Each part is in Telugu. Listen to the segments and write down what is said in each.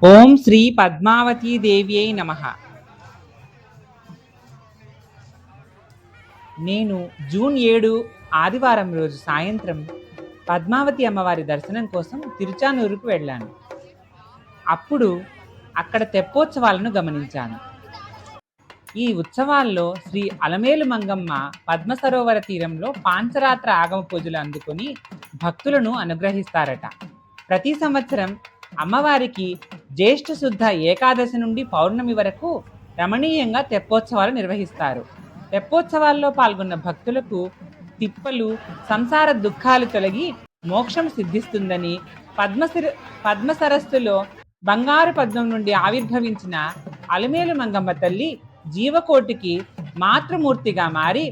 ఓం శ్రీ పద్మావతీ దేవ్యై నమః. నేను జూన్ 7 ఆదివారం రోజు సాయంత్రం పద్మావతి అమ్మవారి దర్శనం కోసం తిరుచానూరుకు వెళ్ళాను. అప్పుడు అక్కడ తెప్పోత్సవాలను గమనించాను. ఈ ఉత్సవాల్లో శ్రీ అలమేలు మంగమ్మ పద్మ సరోవర తీరంలో పాంచరాత్ర ఆగమ పూజలు అందుకొని భక్తులను అనుగ్రహిస్తారట. ప్రతి సంవత్సరం అమ్మవారికి జ్యేష్ఠ శుద్ధ ఏకాదశి నుండి పౌర్ణమి వరకు రమణీయంగా తెప్పోత్సవాలు నిర్వహిస్తారు. తెప్పోత్సవాల్లో పాల్గొన్న భక్తులకు తిప్పలు, సంసార దుఃఖాలు తొలగి మోక్షం సిద్ధిస్తుందని, పద్మ సరస్సులో బంగారు పద్మం నుండి ఆవిర్భవించిన అలమేలు మంగమ్మ తల్లి జీవకోటికి మాతృమూర్తిగా మారి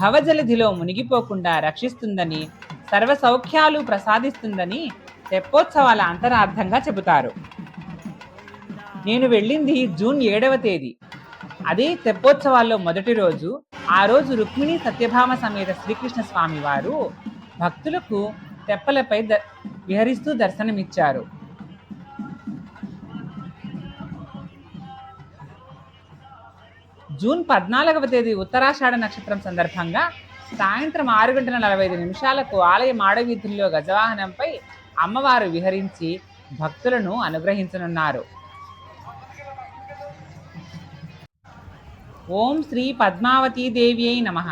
భవజలధిలో మునిగిపోకుండా రక్షిస్తుందని, సర్వ సౌఖ్యాలు ప్రసాదిస్తుందని తెప్పోత్సవాల అంతరార్థంగా చెబుతారు. నేను వెళ్ళింది జూన్ 7వ తేదీ. అదే తెప్పోత్సవాల్లో మొదటి రోజు. ఆ రోజు రుక్మిణి సత్యభామ సమేత శ్రీకృష్ణ స్వామి వారు భక్తులకు తెప్పలపై విహరిస్తూ దర్శనమిచ్చారు. జూన్ 14వ తేదీ ఉత్తరాషాఢ నక్షత్రం సందర్భంగా సాయంత్రం 6:45 ఆలయ మాడవీధుల్లో గజవాహనంపై అమ్మవారు విహరించి భక్తులను అనుగ్రహించనున్నారు. ఓం శ్రీ పద్మావతీ దేవ్యై నమః.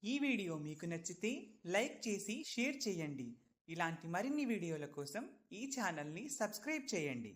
ఈ వీడియో మీకు నచ్చితే లైక్ చేసి షేర్ చేయండి. ఇలాంటి మరిన్ని వీడియోల కోసం ఈ ఛానల్ని సబ్స్క్రైబ్ చేయండి.